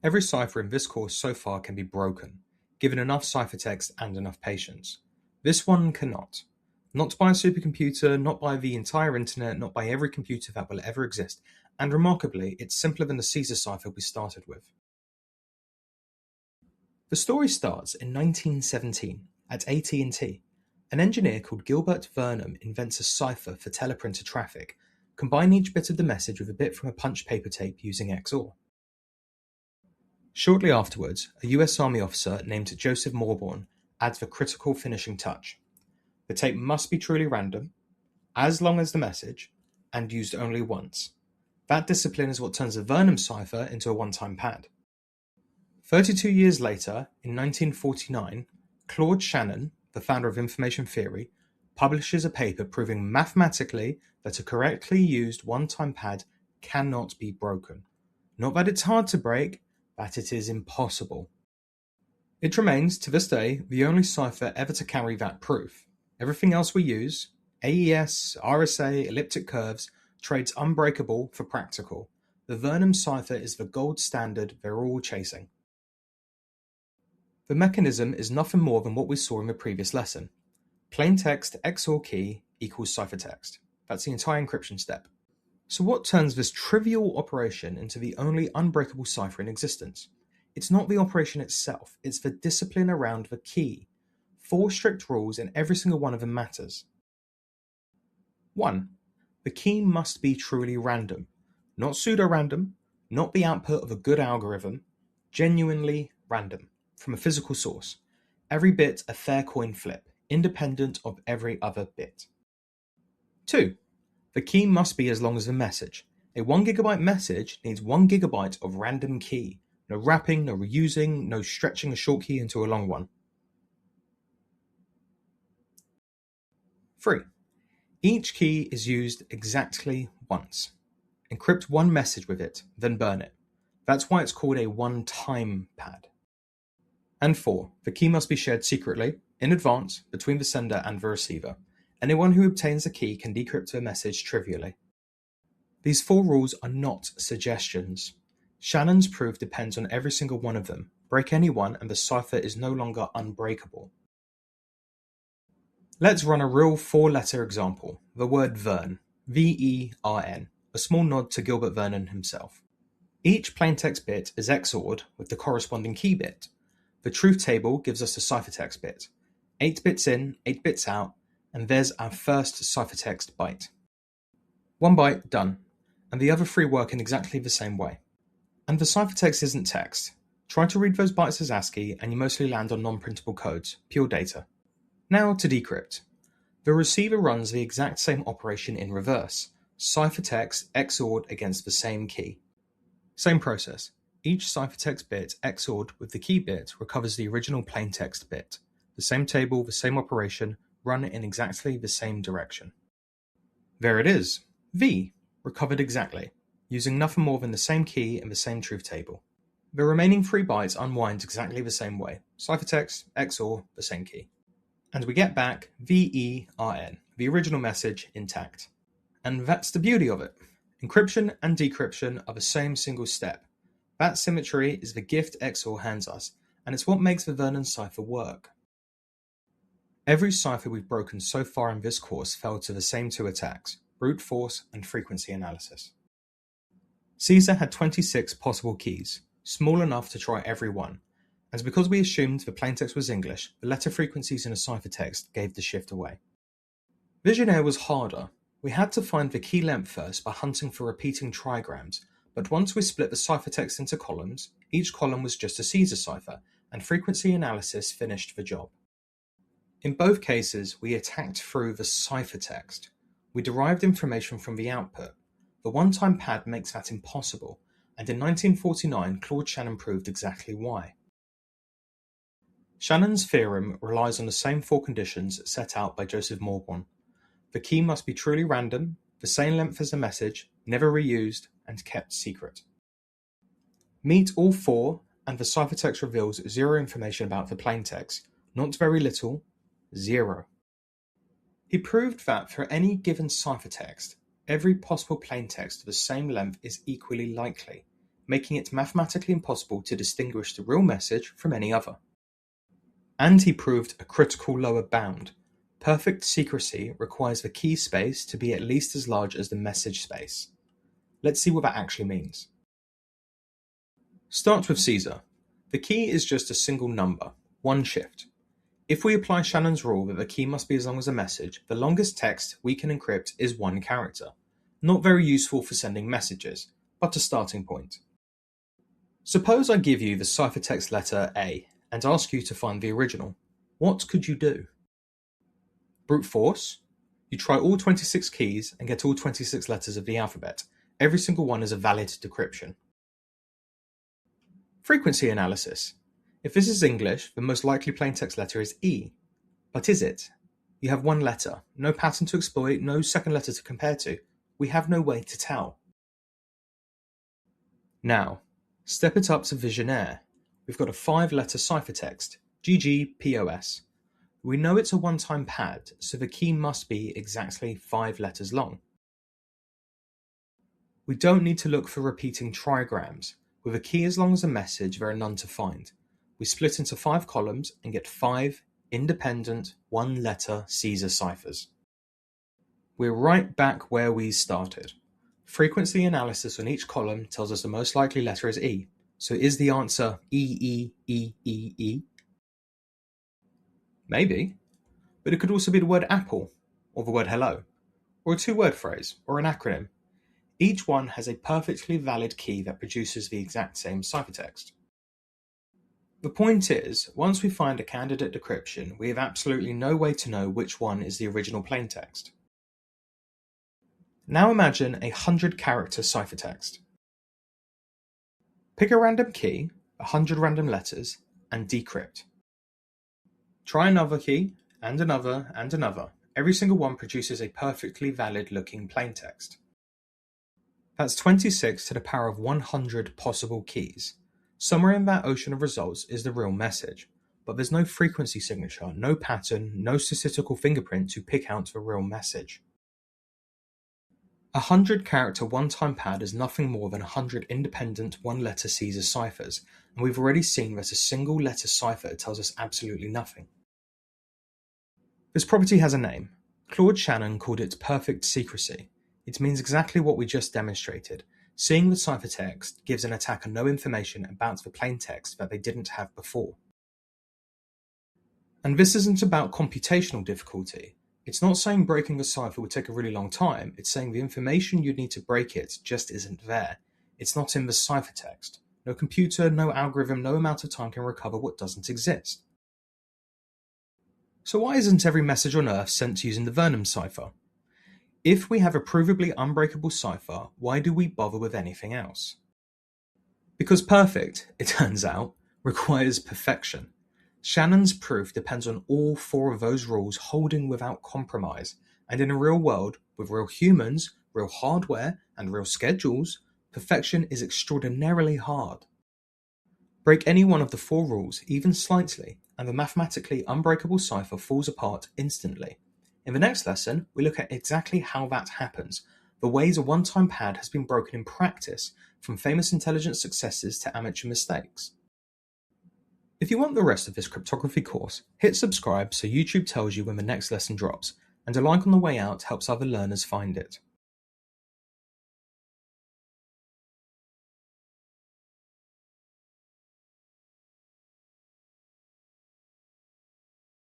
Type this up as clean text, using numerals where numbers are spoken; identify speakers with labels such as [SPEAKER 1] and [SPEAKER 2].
[SPEAKER 1] Every cipher in this course so far can be broken, given enough ciphertext and enough patience. This one cannot. Not by a supercomputer, not by the entire internet, not by every computer that will ever exist, and remarkably, it's simpler than the Caesar cipher we started with. The story starts in 1917 at AT&T. An engineer called Gilbert Vernam invents a cipher for teleprinter traffic, combining each bit of the message with a bit from a punched paper tape using XOR. Shortly afterwards, a US Army officer named Joseph Mauborgne adds the critical finishing touch. The tape must be truly random, as long as the message, and used only once. That discipline is what turns the Vernam cipher into a one-time pad. 32 years later, in 1949, Claude Shannon, the founder of information theory, publishes a paper proving mathematically that a correctly used one-time pad cannot be broken. Not that it's hard to break, that it is impossible. It remains, to this day, the only cipher ever to carry that proof. Everything else we use, AES, RSA, elliptic curves, trades unbreakable for practical. The Vernam cipher is the gold standard they're all chasing. The mechanism is nothing more than what we saw in the previous lesson. Plaintext XOR key equals ciphertext. That's the entire encryption step. So what turns this trivial operation into the only unbreakable cipher in existence? It's not the operation itself, it's the discipline around the key. 4 strict rules and every single one of them matters. 1. The key must be truly random. Not pseudo-random, not the output of a good algorithm, genuinely random, from a physical source. Every bit a fair coin flip, independent of every other bit. 2. The key must be as long as the message. A 1 GB message needs 1 GB of random key. No wrapping, no reusing, no stretching a short key into a long one. 3. Each key is used exactly once. Encrypt one message with it, then burn it. That's why it's called a one-time pad. And 4. The key must be shared secretly, in advance, between the sender and the receiver. Anyone who obtains the key can decrypt a message trivially. These 4 rules are not suggestions. Shannon's proof depends on every single one of them. Break any one and the cipher is no longer unbreakable. Let's run a real 4-letter example, the word Vern, V-E-R-N, a small nod to Gilbert Vernam himself. Each plaintext bit is XORed with the corresponding key bit. The truth table gives us the ciphertext bit. 8 bits in, 8 bits out, and there's our first ciphertext byte. 1 byte, done, and the other 3 work in exactly the same way. And the ciphertext isn't text. Try to read those bytes as ASCII and you mostly land on non-printable codes, pure data. Now to decrypt. The receiver runs the exact same operation in reverse. Ciphertext XORed against the same key. Same process. Each ciphertext bit XORed with the key bit recovers the original plaintext bit. The same table, the same operation, run in exactly the same direction. There it is. V, recovered exactly, using nothing more than the same key and the same truth table. The remaining 3 bytes unwind exactly the same way. Ciphertext, XOR, the same key. And we get back VERN, the original message, intact. And that's the beauty of it. Encryption and decryption are the same single step. That symmetry is the gift XOR hands us, and it's what makes the Vernam cipher work. Every cipher we've broken so far in this course fell to the same 2 attacks, brute force and frequency analysis. Caesar had 26 possible keys, small enough to try every one. And because we assumed the plaintext was English, the letter frequencies in a ciphertext gave the shift away. Visionaire was harder. We had to find the key length first by hunting for repeating trigrams, but once we split the ciphertext into columns, each column was just a Caesar cipher, and frequency analysis finished the job. In both cases, we attacked through the ciphertext. We derived information from the output. The one-time pad makes that impossible, and in 1949, Claude Shannon proved exactly why. Shannon's theorem relies on the same 4 conditions set out by Joseph Mauborgne. The key must be truly random, the same length as the message, never reused, and kept secret. Meet all 4, and the ciphertext reveals 0 information about the plaintext, not very little, 0. He proved that for any given ciphertext, every possible plaintext of the same length is equally likely, making it mathematically impossible to distinguish the real message from any other. And he proved a critical lower bound. Perfect secrecy requires the key space to be at least as large as the message space. Let's see what that actually means. Start with Caesar. The key is just a single number, one shift. If we apply Shannon's rule that the key must be as long as a message, the longest text we can encrypt is one character. Not very useful for sending messages, but a starting point. Suppose I give you the ciphertext letter A and ask you to find the original. What could you do? Brute force? You try all 26 keys and get all 26 letters of the alphabet. Every single one is a valid decryption. Frequency analysis. If this is English, the most likely plaintext letter is E. But is it? You have one letter, no pattern to exploit, no second letter to compare to. We have no way to tell. Now, step it up to Visionaire. We've got a 5-letter ciphertext, GGPOS. We know it's a one-time pad, so the key must be exactly 5 letters long. We don't need to look for repeating trigrams. With a key as long as a message, there are none to find. We split into 5 columns and get 5 independent 1-letter Caesar ciphers. We're right back where we started. Frequency analysis on each column tells us the most likely letter is E. So is the answer E? Maybe, but it could also be the word apple, or the word hello, or a 2-word phrase, or an acronym. Each one has a perfectly valid key that produces the exact same ciphertext. The point is, once we find a candidate decryption, we have absolutely no way to know which one is the original plaintext. Now imagine a 100-character ciphertext. Pick a random key, 100 random letters, and decrypt. Try another key, and another, and another. Every single one produces a perfectly valid-looking plaintext. That's 26 to the power of 100 possible keys. Somewhere in that ocean of results is the real message, but there's no frequency signature, no pattern, no statistical fingerprint to pick out the real message. A 100-character one-time pad is nothing more than 100 independent 1-letter Caesar ciphers, and we've already seen that a single-letter cipher tells us absolutely nothing. This property has a name. Claude Shannon called it perfect secrecy. It means exactly what we just demonstrated. Seeing the ciphertext gives an attacker no information about the plaintext that they didn't have before. And this isn't about computational difficulty. It's not saying breaking a cipher would take a really long time, it's saying the information you'd need to break it just isn't there. It's not in the ciphertext. No computer, no algorithm, no amount of time can recover what doesn't exist. So why isn't every message on Earth sent using the Vernam Cipher? If we have a provably unbreakable cipher, why do we bother with anything else? Because perfect, it turns out, requires perfection. Shannon's proof depends on all 4 of those rules holding without compromise, and in a real world, with real humans, real hardware, and real schedules, perfection is extraordinarily hard. Break any one of the 4 rules, even slightly, and the mathematically unbreakable cipher falls apart instantly. In the next lesson, we look at exactly how that happens, the ways a one-time pad has been broken in practice, from famous intelligence successes to amateur mistakes. If you want the rest of this cryptography course, hit subscribe so YouTube tells you when the next lesson drops, and a like on the way out helps other learners find it.